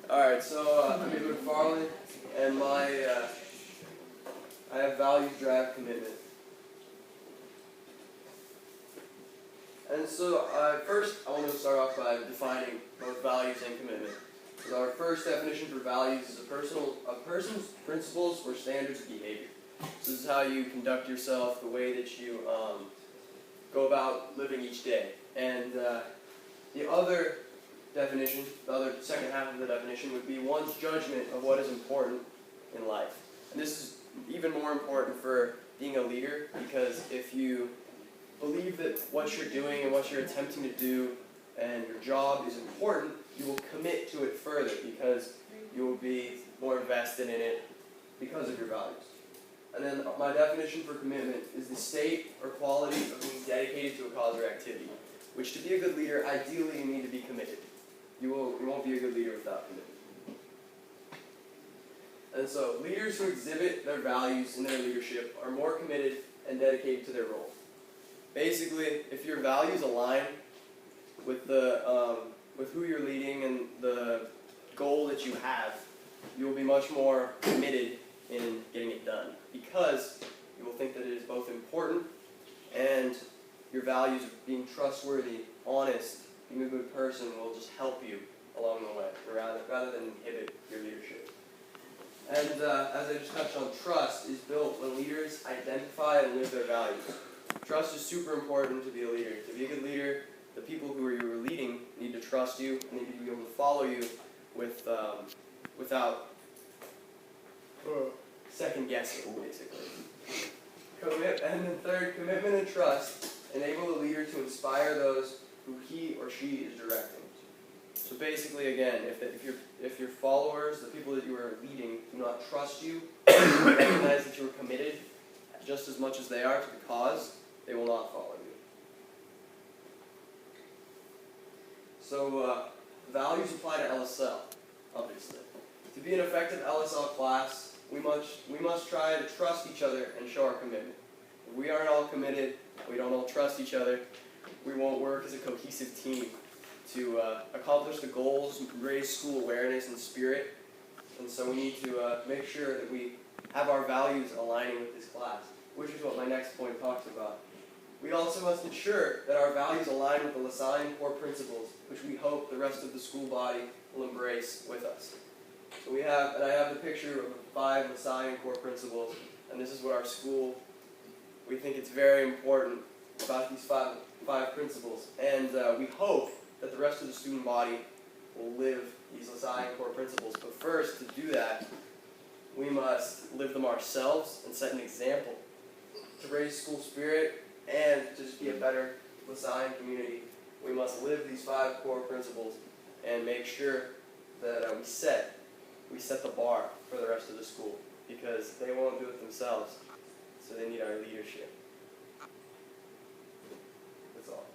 Alright, so I'm David Farley, and I have values drive commitment. And so first I want to start off by defining both values and commitment. So our first definition for values is a person's principles or standards of behavior. So this is how you conduct yourself, the way that you go about living each day. And the other definition, the other second half of the definition, would be one's judgment of what is important in life. And this is even more important for being a leader, because if you believe that what you're doing and what you're attempting to do and your job is important, you will commit to it further because you will be more invested in it because of your values. And then my definition for commitment is the state or quality of being dedicated to a cause or activity, which to be a good leader, ideally you need to be committed. You won't be a good leader without commitment. And so leaders who exhibit their values in their leadership are more committed and dedicated to their role. Basically, if your values align with with who you're leading and the goal that you have, you will be much more committed in getting it done, because you will think that it is both important and your values of being trustworthy, honest, being a good person will just help you along the way, rather than inhibit your leadership. And as I just touched on, trust is built when leaders identify and live their values. Trust is super important to be a leader. To be a good leader, the people who you are leading need to trust you and they need to be able to follow you without second guessing, basically. And then third, commitment and trust enable the leader to inspire those who he or she is directing. So basically, again, if your followers, the people that you are leading, do not trust you, recognize that you are committed just as much as they are to the cause, they will not follow you. So values apply to LSL, obviously. To be an effective LSL class, we must try to trust each other and show our commitment. If we aren't all committed, we don't all trust each other, we won't work as a cohesive team to accomplish the goals, raise school awareness and spirit. And so we need to make sure that we have our values aligning with this class, which is what my next point talks about. We also must ensure that our values align with the LaSalle core principles, which we hope the rest of the school body will embrace with us. So I have the picture of the 5 LaSalle core principles, and this is what our school, we think it's very important about these five principles. And we hope that the rest of the student body will live these LaSalle core principles. But first, to do that, we must live them ourselves and set an example to raise school spirit and to just be a better LaSalle community. We must live these 5 core principles and make sure that we set the bar for the rest of the school, because they won't do it themselves, so they need our leadership. That's all.